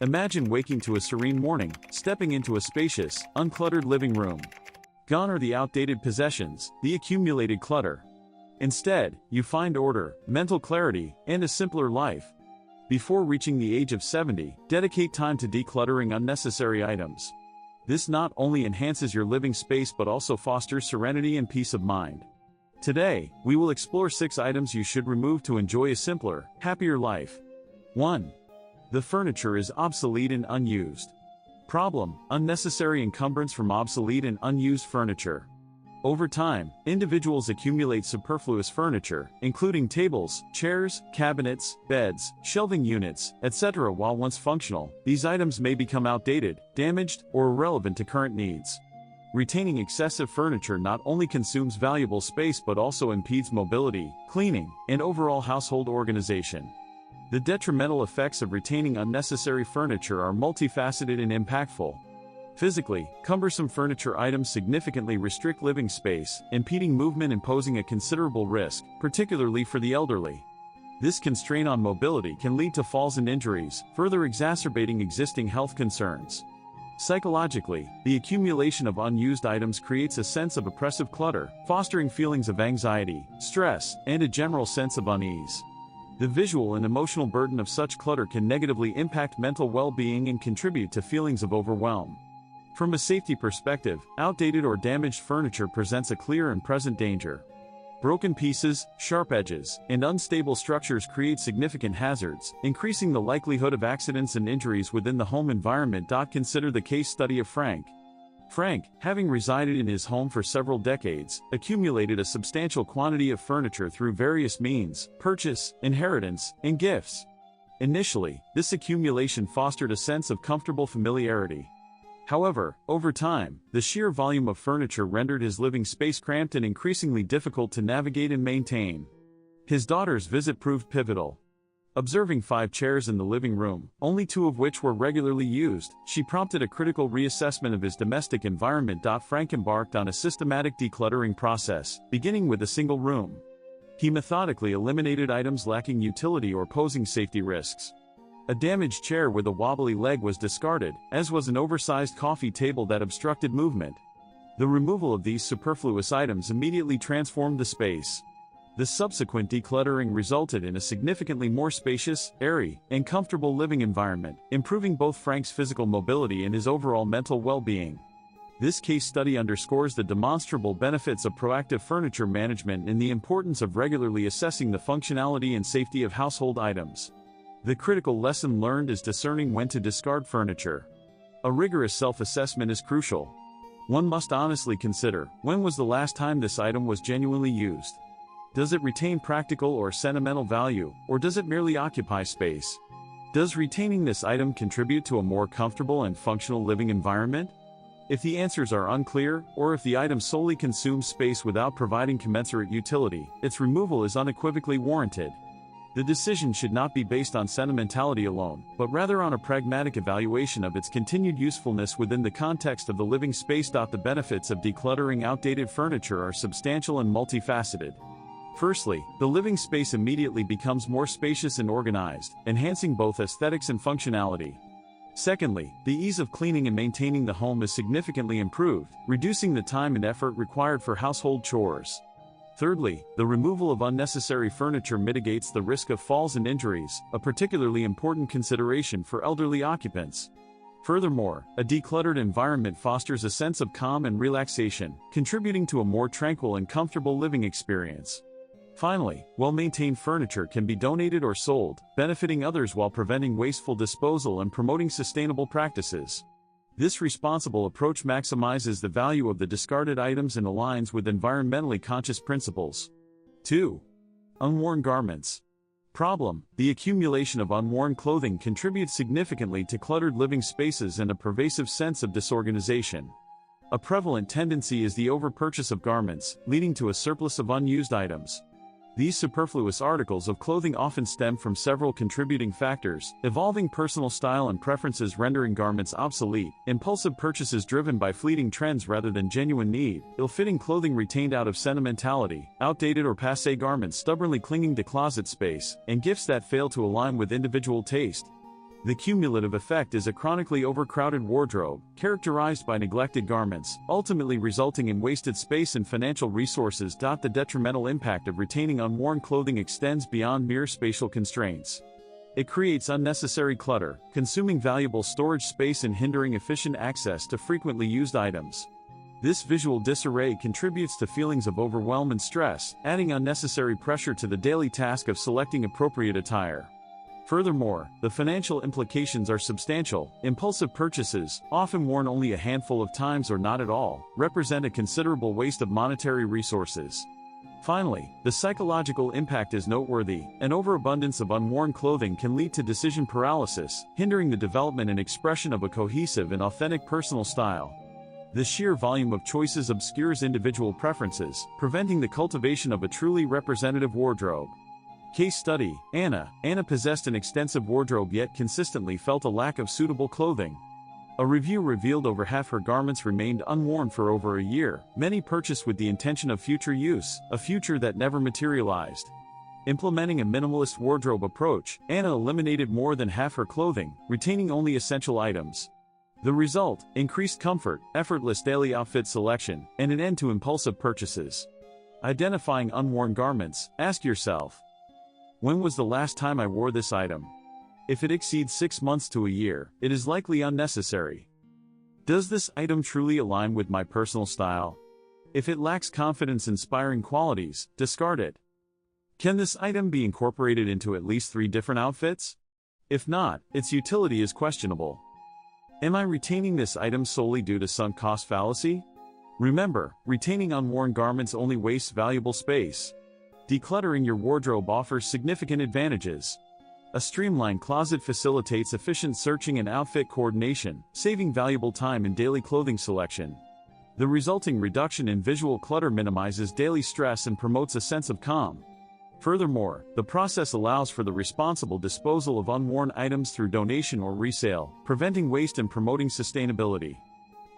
Imagine waking to a serene morning, stepping into a spacious, uncluttered living room. Gone are the outdated possessions, the accumulated clutter. Instead, you find order, mental clarity, and a simpler life. Before reaching the age of 70, dedicate time to decluttering unnecessary items. This not only enhances your living space but also fosters serenity and peace of mind. Today, we will explore 6 items you should remove to enjoy a simpler, happier life. 1. The furniture is obsolete and unused. Problem: unnecessary encumbrance from obsolete and unused furniture. Over time, individuals accumulate superfluous furniture, including tables, chairs, cabinets, beds, shelving units, etc. While once functional, these items may become outdated, damaged, or irrelevant to current needs. Retaining excessive furniture not only consumes valuable space but also impedes mobility, cleaning, and overall household organization. The detrimental effects of retaining unnecessary furniture are multifaceted and impactful. Physically, cumbersome furniture items significantly restrict living space, impeding movement and posing a considerable risk, particularly for the elderly. This constraint on mobility can lead to falls and injuries, further exacerbating existing health concerns. Psychologically, the accumulation of unused items creates a sense of oppressive clutter, fostering feelings of anxiety, stress, and a general sense of unease. The visual and emotional burden of such clutter can negatively impact mental well-being and contribute to feelings of overwhelm. From a safety perspective, outdated or damaged furniture presents a clear and present danger. Broken pieces, sharp edges, and unstable structures create significant hazards, increasing the likelihood of accidents and injuries within the home environment. Consider the case study of Frank. Frank, having resided in his home for several decades, accumulated a substantial quantity of furniture through various means: purchase, inheritance, and gifts. Initially, this accumulation fostered a sense of comfortable familiarity. However, over time, the sheer volume of furniture rendered his living space cramped and increasingly difficult to navigate and maintain. His daughter's visit proved pivotal. Observing 5 chairs in the living room, only 2 of which were regularly used, she prompted a critical reassessment of his domestic environment. Frank embarked on a systematic decluttering process, beginning with a single room. He methodically eliminated items lacking utility or posing safety risks. A damaged chair with a wobbly leg was discarded, as was an oversized coffee table that obstructed movement. The removal of these superfluous items immediately transformed the space. The subsequent decluttering resulted in a significantly more spacious, airy, and comfortable living environment, improving both Frank's physical mobility and his overall mental well-being. This case study underscores the demonstrable benefits of proactive furniture management and the importance of regularly assessing the functionality and safety of household items. The critical lesson learned is discerning when to discard furniture. A rigorous self-assessment is crucial. One must honestly consider, when was the last time this item was genuinely used? Does it retain practical or sentimental value, or does it merely occupy space? Does retaining this item contribute to a more comfortable and functional living environment? If the answers are unclear, or if the item solely consumes space without providing commensurate utility, its removal is unequivocally warranted. The decision should not be based on sentimentality alone, but rather on a pragmatic evaluation of its continued usefulness within the context of the living space. The benefits of decluttering outdated furniture are substantial and multifaceted. Firstly, the living space immediately becomes more spacious and organized, enhancing both aesthetics and functionality. Secondly, the ease of cleaning and maintaining the home is significantly improved, reducing the time and effort required for household chores. Thirdly, the removal of unnecessary furniture mitigates the risk of falls and injuries, a particularly important consideration for elderly occupants. Furthermore, a decluttered environment fosters a sense of calm and relaxation, contributing to a more tranquil and comfortable living experience. Finally, well-maintained furniture can be donated or sold, benefiting others while preventing wasteful disposal and promoting sustainable practices. This responsible approach maximizes the value of the discarded items and aligns with environmentally conscious principles. 2. Unworn garments. Problem: the accumulation of unworn clothing contributes significantly to cluttered living spaces and a pervasive sense of disorganization. A prevalent tendency is the overpurchase of garments, leading to a surplus of unused items. These superfluous articles of clothing often stem from several contributing factors: evolving personal style and preferences rendering garments obsolete, impulsive purchases driven by fleeting trends rather than genuine need, ill-fitting clothing retained out of sentimentality, outdated or passé garments stubbornly clinging to closet space, and gifts that fail to align with individual taste. The cumulative effect is a chronically overcrowded wardrobe, characterized by neglected garments, ultimately resulting in wasted space and financial resources. The detrimental impact of retaining unworn clothing extends beyond mere spatial constraints. It creates unnecessary clutter, consuming valuable storage space and hindering efficient access to frequently used items. This visual disarray contributes to feelings of overwhelm and stress, adding unnecessary pressure to the daily task of selecting appropriate attire. Furthermore, the financial implications are substantial. Impulsive purchases, often worn only a handful of times or not at all, represent a considerable waste of monetary resources. Finally, the psychological impact is noteworthy. An overabundance of unworn clothing can lead to decision paralysis, hindering the development and expression of a cohesive and authentic personal style. The sheer volume of choices obscures individual preferences, preventing the cultivation of a truly representative wardrobe. Case study: Anna. Anna possessed an extensive wardrobe yet consistently felt a lack of suitable clothing. A review revealed over half her garments remained unworn for over a year, many purchased with the intention of future use, a future that never materialized. Implementing a minimalist wardrobe approach, Anna eliminated more than half her clothing, retaining only essential items. The result: increased comfort, effortless daily outfit selection, and an end to impulsive purchases. Identifying unworn garments, ask yourself, when was the last time I wore this item? If it exceeds 6 months to a year, it is likely unnecessary. Does this item truly align with my personal style? If it lacks confidence-inspiring qualities, discard it. Can this item be incorporated into at least 3 different outfits? If not, its utility is questionable. Am I retaining this item solely due to sunk cost fallacy? Remember, retaining unworn garments only wastes valuable space. Decluttering your wardrobe offers significant advantages. A streamlined closet facilitates efficient searching and outfit coordination, saving valuable time in daily clothing selection. The resulting reduction in visual clutter minimizes daily stress and promotes a sense of calm. Furthermore, the process allows for the responsible disposal of unworn items through donation or resale, preventing waste and promoting sustainability.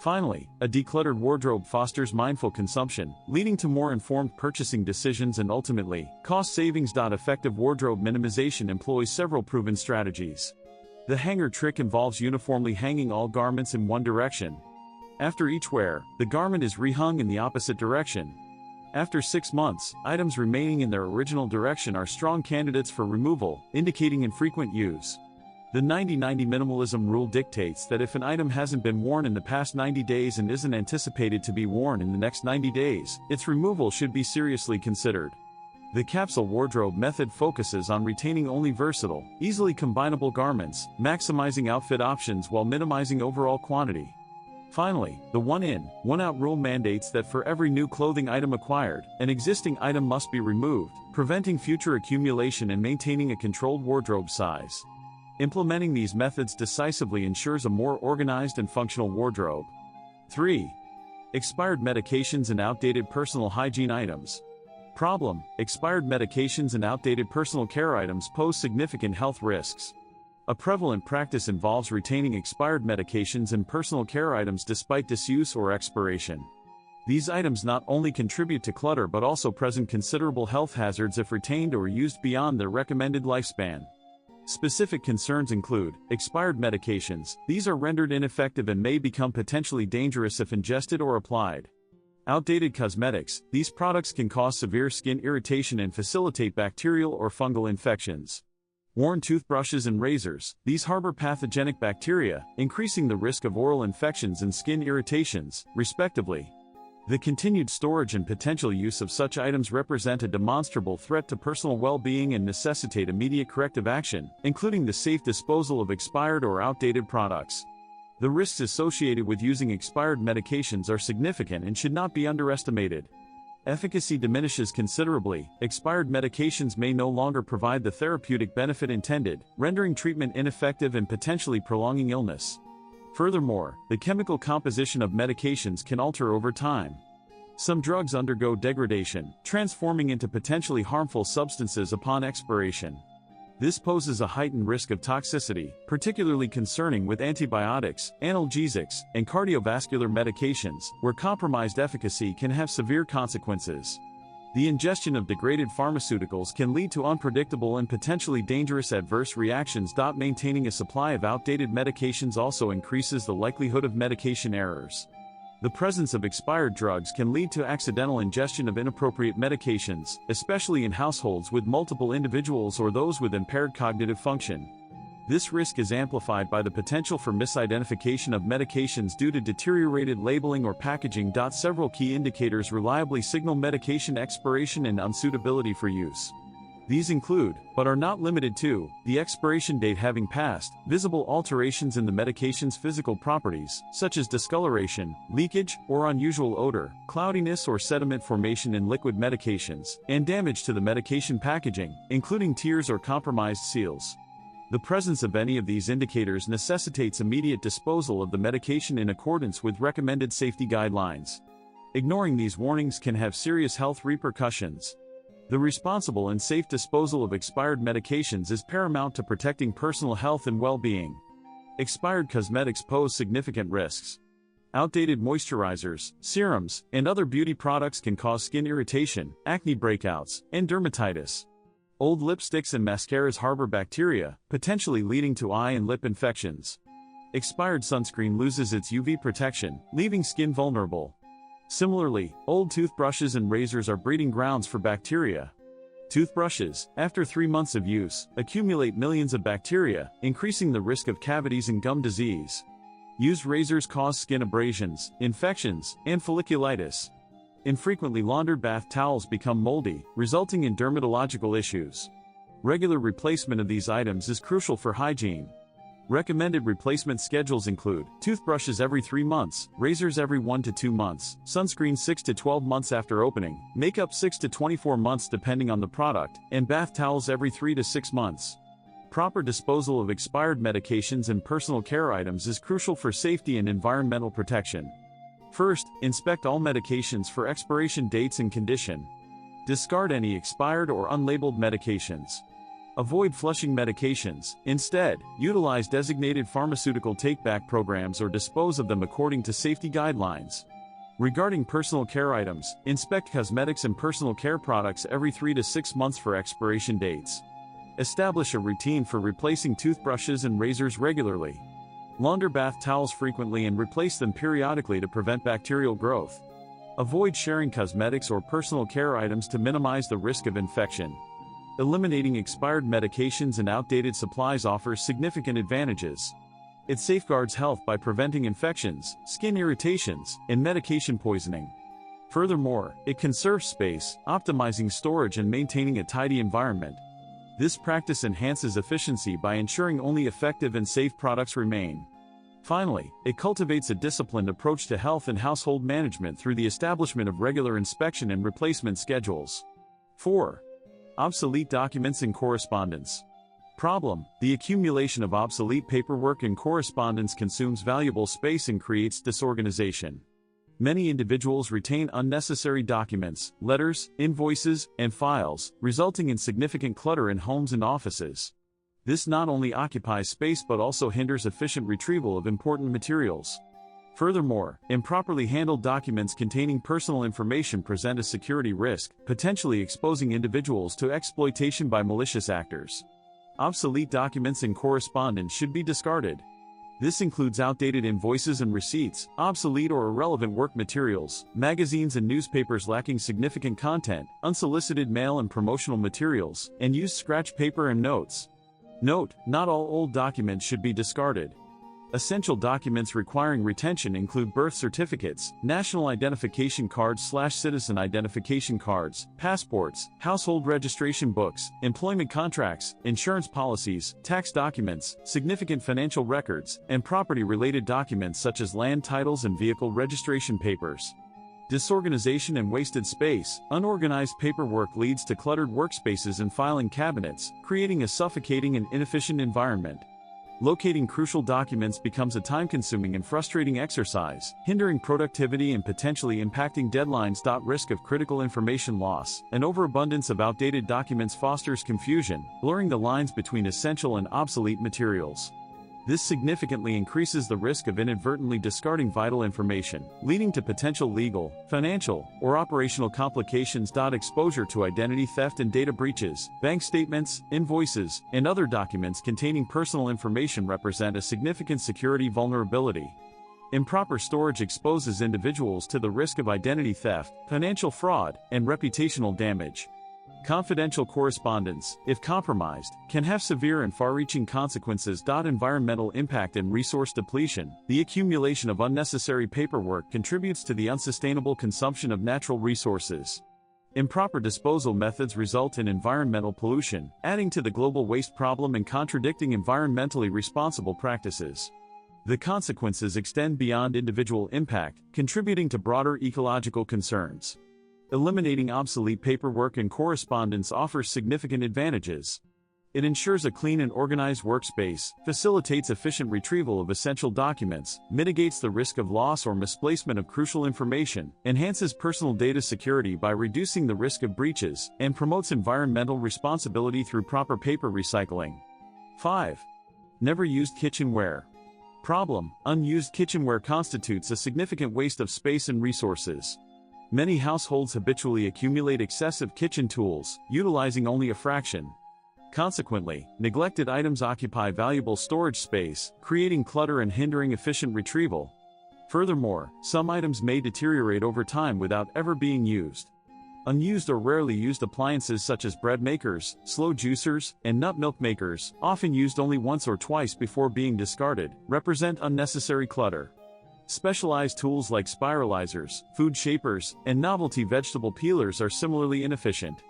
Finally, a decluttered wardrobe fosters mindful consumption, leading to more informed purchasing decisions and ultimately, cost savings. Effective wardrobe minimization employs several proven strategies. The hanger trick involves uniformly hanging all garments in one direction. After each wear, the garment is rehung in the opposite direction. After 6 months, items remaining in their original direction are strong candidates for removal, indicating infrequent use. The 90-90 minimalism rule dictates that if an item hasn't been worn in the past 90 days and isn't anticipated to be worn in the next 90 days, its removal should be seriously considered. The capsule wardrobe method focuses on retaining only versatile, easily combinable garments, maximizing outfit options while minimizing overall quantity. Finally, the one-in, one-out rule mandates that for every new clothing item acquired, an existing item must be removed, preventing future accumulation and maintaining a controlled wardrobe size. Implementing these methods decisively ensures a more organized and functional wardrobe. 3. Expired medications and outdated personal hygiene items. Problem: expired medications and outdated personal care items pose significant health risks. A prevalent practice involves retaining expired medications and personal care items despite disuse or expiration. These items not only contribute to clutter but also present considerable health hazards if retained or used beyond their recommended lifespan. Specific concerns include expired medications. These are rendered ineffective and may become potentially dangerous if ingested or applied. Outdated cosmetics. These products can cause severe skin irritation and facilitate bacterial or fungal infections. Worn toothbrushes and razors. These harbor pathogenic bacteria, increasing the risk of oral infections and skin irritations, respectively. The continued storage and potential use of such items represent a demonstrable threat to personal well-being and necessitate immediate corrective action, including the safe disposal of expired or outdated products. The risks associated with using expired medications are significant and should not be underestimated. Efficacy diminishes considerably. Expired medications may no longer provide the therapeutic benefit intended, rendering treatment ineffective and potentially prolonging illness. Furthermore, the chemical composition of medications can alter over time. Some drugs undergo degradation, transforming into potentially harmful substances upon expiration. This poses a heightened risk of toxicity, particularly concerning with antibiotics, analgesics, and cardiovascular medications, where compromised efficacy can have severe consequences. The ingestion of degraded pharmaceuticals can lead to unpredictable and potentially dangerous adverse reactions. Maintaining a supply of outdated medications also increases the likelihood of medication errors. The presence of expired drugs can lead to accidental ingestion of inappropriate medications, especially in households with multiple individuals or those with impaired cognitive function. This risk is amplified by the potential for misidentification of medications due to deteriorated labeling or packaging. Several key indicators reliably signal medication expiration and unsuitability for use. These include, but are not limited to, the expiration date having passed, visible alterations in the medication's physical properties, such as discoloration, leakage, or unusual odor, cloudiness or sediment formation in liquid medications, and damage to the medication packaging, including tears or compromised seals. The presence of any of these indicators necessitates immediate disposal of the medication in accordance with recommended safety guidelines. Ignoring these warnings can have serious health repercussions. The responsible and safe disposal of expired medications is paramount to protecting personal health and well-being. Expired cosmetics pose significant risks. Outdated moisturizers, serums, and other beauty products can cause skin irritation, acne breakouts, and dermatitis. Old lipsticks and mascaras harbor bacteria, potentially leading to eye and lip infections. Expired sunscreen loses its UV protection, leaving skin vulnerable. Similarly, old toothbrushes and razors are breeding grounds for bacteria. Toothbrushes, after 3 months of use, accumulate millions of bacteria, increasing the risk of cavities and gum disease. Used razors cause skin abrasions, infections, and folliculitis. Infrequently laundered bath towels become moldy, resulting in dermatological issues. Regular replacement of these items is crucial for hygiene. Recommended replacement schedules include toothbrushes every 3 months, razors every 1 to 2 months, sunscreen 6 to 12 months after opening, makeup 6 to 24 months depending on the product, and bath towels every 3 to 6 months. Proper disposal of expired medications and personal care items is crucial for safety and environmental protection. First, inspect all medications for expiration dates and condition. Discard any expired or unlabeled medications. Avoid flushing medications. Instead, utilize designated pharmaceutical take-back programs or dispose of them according to safety guidelines. Regarding personal care items, inspect cosmetics and personal care products every 3 to 6 months for expiration dates. Establish a routine for replacing toothbrushes and razors regularly. Launder bath towels frequently and replace them periodically to prevent bacterial growth. Avoid sharing cosmetics or personal care items to minimize the risk of infection. Eliminating expired medications and outdated supplies offers significant advantages. It safeguards health by preventing infections, skin irritations, and medication poisoning. Furthermore, it conserves space, optimizing storage and maintaining a tidy environment. This practice enhances efficiency by ensuring only effective and safe products remain. Finally, it cultivates a disciplined approach to health and household management through the establishment of regular inspection and replacement schedules. 4. Obsolete documents and correspondence. Problem: the accumulation of obsolete paperwork and correspondence consumes valuable space and creates disorganization. Many individuals retain unnecessary documents, letters, invoices, and files, resulting in significant clutter in homes and offices. This not only occupies space but also hinders efficient retrieval of important materials. Furthermore, improperly handled documents containing personal information present a security risk, potentially exposing individuals to exploitation by malicious actors. Obsolete documents and correspondence should be discarded. This includes outdated invoices and receipts, obsolete or irrelevant work materials, magazines and newspapers lacking significant content, unsolicited mail and promotional materials, and used scratch paper and notes. Note: not all old documents should be discarded. Essential documents requiring retention include birth certificates, national identification cards/citizen identification cards, passports, household registration books, employment contracts, insurance policies, tax documents, significant financial records, and property-related documents such as land titles and vehicle registration papers. Disorganization and wasted space. Unorganized paperwork leads to cluttered workspaces and filing cabinets, creating a suffocating and inefficient environment. Locating crucial documents becomes a time-consuming and frustrating exercise, hindering productivity and potentially impacting deadlines. Risk of critical information loss. An overabundance of outdated documents fosters confusion, blurring the lines between essential and obsolete materials. This significantly increases the risk of inadvertently discarding vital information, leading to potential legal, financial, or operational complications. Exposure to identity theft and data breaches, bank statements, invoices, and other documents containing personal information represent a significant security vulnerability. Improper storage exposes individuals to the risk of identity theft, financial fraud, and reputational damage. Confidential correspondence, if compromised, can have severe and far-reaching consequences. Environmental impact and resource depletion. The accumulation of unnecessary paperwork contributes to the unsustainable consumption of natural resources. Improper disposal methods result in environmental pollution, adding to the global waste problem and contradicting environmentally responsible practices. The consequences extend beyond individual impact, contributing to broader ecological concerns. Eliminating obsolete paperwork and correspondence offers significant advantages. It ensures a clean and organized workspace, facilitates efficient retrieval of essential documents, mitigates the risk of loss or misplacement of crucial information, enhances personal data security by reducing the risk of breaches, and promotes environmental responsibility through proper paper recycling. 5. Never used kitchenware. Problem: unused kitchenware constitutes a significant waste of space and resources. Many households habitually accumulate excessive kitchen tools, utilizing only a fraction. Consequently, neglected items occupy valuable storage space, creating clutter and hindering efficient retrieval. Furthermore, some items may deteriorate over time without ever being used. Unused or rarely used appliances such as bread makers, slow juicers, and nut milk makers, often used only once or twice before being discarded, represent unnecessary clutter. Specialized tools like spiralizers, food shapers, and novelty vegetable peelers are similarly inefficient.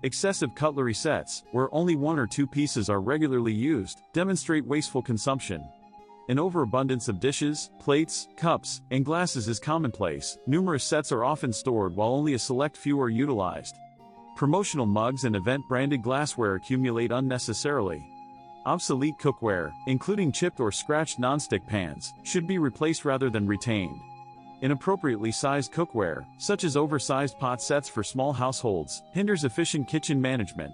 Excessive cutlery sets, where only one or two pieces are regularly used, demonstrate wasteful consumption. An overabundance of dishes, plates, cups, and glasses is commonplace. Numerous sets are often stored while only a select few are utilized. Promotional mugs and event-branded glassware accumulate unnecessarily. Obsolete cookware, including chipped or scratched nonstick pans, should be replaced rather than retained. Inappropriately sized cookware, such as oversized pot sets for small households, hinders efficient kitchen management.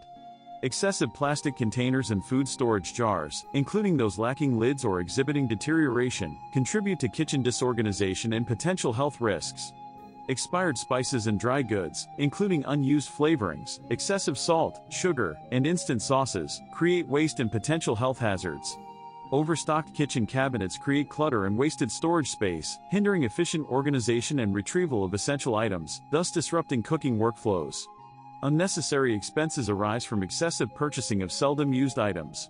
Excessive plastic containers and food storage jars, including those lacking lids or exhibiting deterioration, contribute to kitchen disorganization and potential health risks. Expired spices and dry goods, including unused flavorings, excessive salt, sugar, and instant sauces, create waste and potential health hazards. Overstocked kitchen cabinets create clutter and wasted storage space, hindering efficient organization and retrieval of essential items, thus disrupting cooking workflows. Unnecessary expenses arise from excessive purchasing of seldom used items.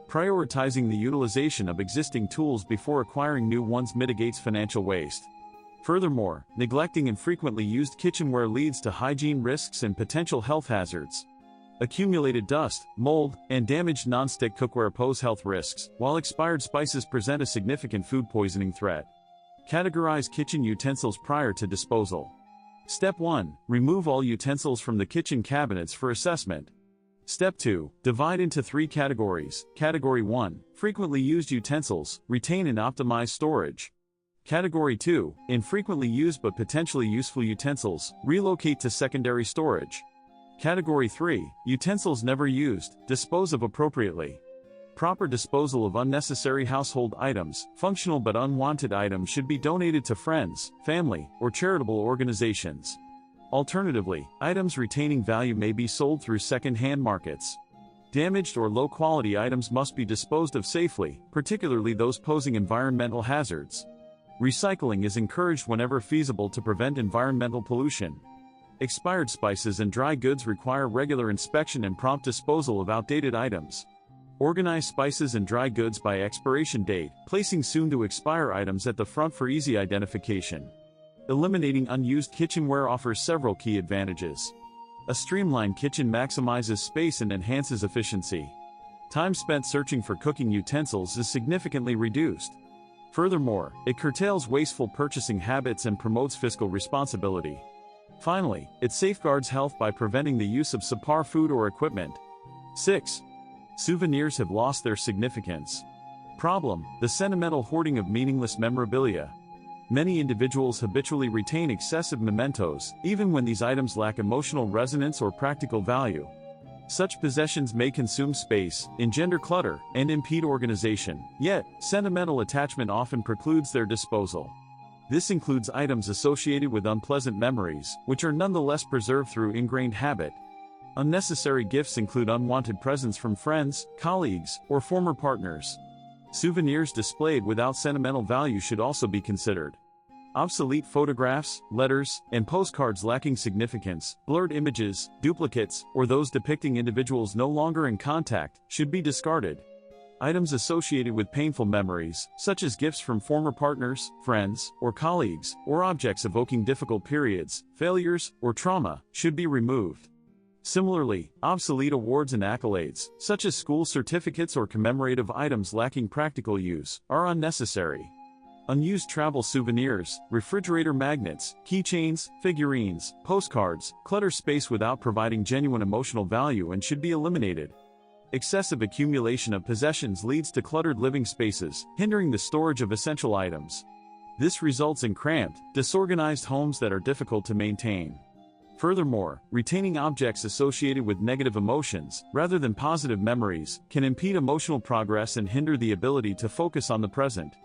Prioritizing the utilization of existing tools before acquiring new ones mitigates financial waste. Furthermore, neglecting infrequently used kitchenware leads to hygiene risks and potential health hazards. Accumulated dust, mold, and damaged non-stick cookware pose health risks, while expired spices present a significant food poisoning threat. Categorize kitchen utensils prior to disposal. Step 1. Remove all utensils from the kitchen cabinets for assessment. Step 2. Divide into 3 categories. Category 1. Frequently used utensils, retain and optimize storage. Category 2. Infrequently used but potentially useful utensils, relocate to secondary storage. Category 3. Utensils never used, dispose of appropriately. Proper disposal of unnecessary household items. Functional but unwanted items should be donated to friends, family, or charitable organizations. Alternatively, items retaining value may be sold through second-hand markets. Damaged or low-quality items must be disposed of safely, particularly those posing environmental hazards. Recycling is encouraged whenever feasible to prevent environmental pollution. Expired spices and dry goods require regular inspection and prompt disposal of outdated items. Organize spices and dry goods by expiration date, placing soon-to-expire items at the front for easy identification. Eliminating unused kitchenware offers several key advantages. A streamlined kitchen maximizes space and enhances efficiency. Time spent searching for cooking utensils is significantly reduced. Furthermore, it curtails wasteful purchasing habits and promotes fiscal responsibility. Finally, it safeguards health by preventing the use of subpar food or equipment. 6. Souvenirs have lost their significance. Problem: the sentimental hoarding of meaningless memorabilia. Many individuals habitually retain excessive mementos, even when these items lack emotional resonance or practical value. Such possessions may consume space, engender clutter, and impede organization, yet, sentimental attachment often precludes their disposal. This includes items associated with unpleasant memories, which are nonetheless preserved through ingrained habit. Unnecessary gifts include unwanted presents from friends, colleagues, or former partners. Souvenirs displayed without sentimental value should also be considered. Obsolete photographs, letters, and postcards lacking significance, blurred images, duplicates, or those depicting individuals no longer in contact, should be discarded. Items associated with painful memories, such as gifts from former partners, friends, or colleagues, or objects evoking difficult periods, failures, or trauma, should be removed. Similarly, obsolete awards and accolades, such as school certificates or commemorative items lacking practical use, are unnecessary. Unused travel souvenirs, refrigerator magnets, keychains, figurines, postcards, clutter space without providing genuine emotional value and should be eliminated. Excessive accumulation of possessions leads to cluttered living spaces, hindering the storage of essential items. This results in cramped, disorganized homes that are difficult to maintain. Furthermore, retaining objects associated with negative emotions, rather than positive memories, can impede emotional progress and hinder the ability to focus on the present.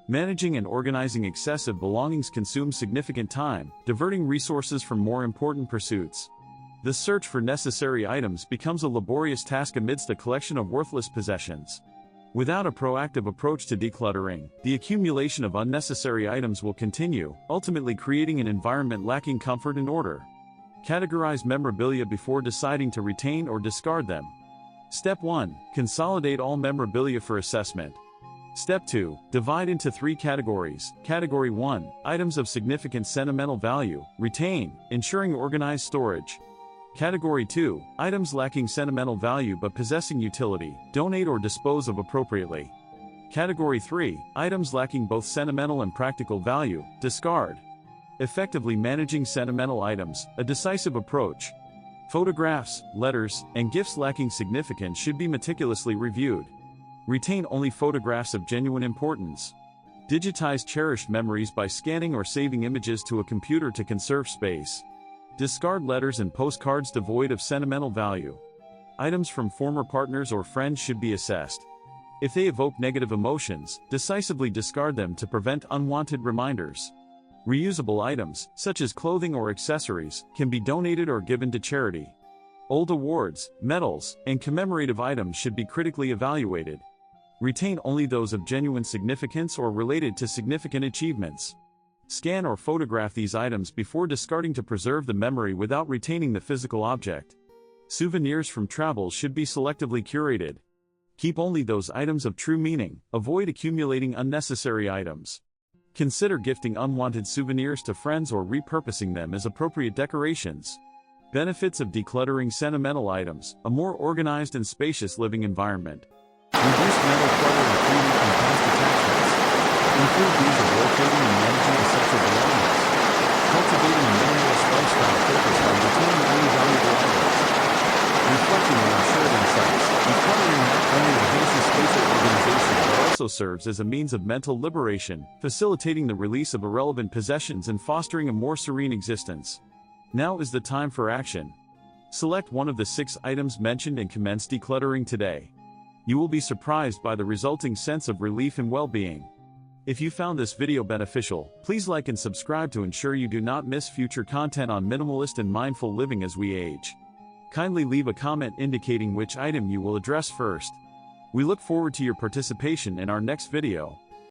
Managing and organizing excessive belongings consumes significant time, diverting resources from more important pursuits. The search for necessary items becomes a laborious task amidst a collection of worthless possessions. Without a proactive approach to decluttering, the accumulation of unnecessary items will continue, ultimately creating an environment lacking comfort and order. Categorize memorabilia before deciding to retain or discard them. Step 1. Consolidate all memorabilia for assessment. Step 2. Divide into 3 categories. Category 1. Items of significant sentimental value. Retain, ensuring organized storage. Category 2. Items lacking sentimental value but possessing utility. Donate or dispose of appropriately. Category 3. Items lacking both sentimental and practical value. Discard. Effectively managing sentimental items, a decisive approach. Photographs, letters, and gifts lacking significance should be meticulously reviewed. Retain only photographs of genuine importance. Digitize cherished memories by scanning or saving images to a computer to conserve space. Discard letters and postcards devoid of sentimental value. Items from former partners or friends should be assessed. If they evoke negative emotions, decisively discard them to prevent unwanted reminders. Reusable items, such as clothing or accessories, can be donated or given to charity. Old awards, medals, and commemorative items should be critically evaluated. Retain only those of genuine significance or related to significant achievements. Scan or photograph these items before discarding to preserve the memory without retaining the physical object. Souvenirs from travels should be selectively curated. Keep only those items of true meaning, avoid accumulating unnecessary items. Consider gifting unwanted souvenirs to friends or repurposing them as appropriate decorations. Benefits of decluttering sentimental items, a more organized and spacious living environment. Reduce mental clutter and freedom from past attachments. Improve ease of locating and managing essential belongings. Cultivating a minimalist lifestyle focused on retaining only valuable items. Reflecting on our shared insights, decluttering not only enhances spatial organization but also serves as a means of mental liberation, facilitating the release of irrelevant possessions and fostering a more serene existence. Now is the time for action. Select one of the 6 items mentioned and commence decluttering today. You will be surprised by the resulting sense of relief and well-being. If you found this video beneficial, please like and subscribe to ensure you do not miss future content on minimalist and mindful living as we age. Kindly leave a comment indicating which item you will address first. We look forward to your participation in our next video.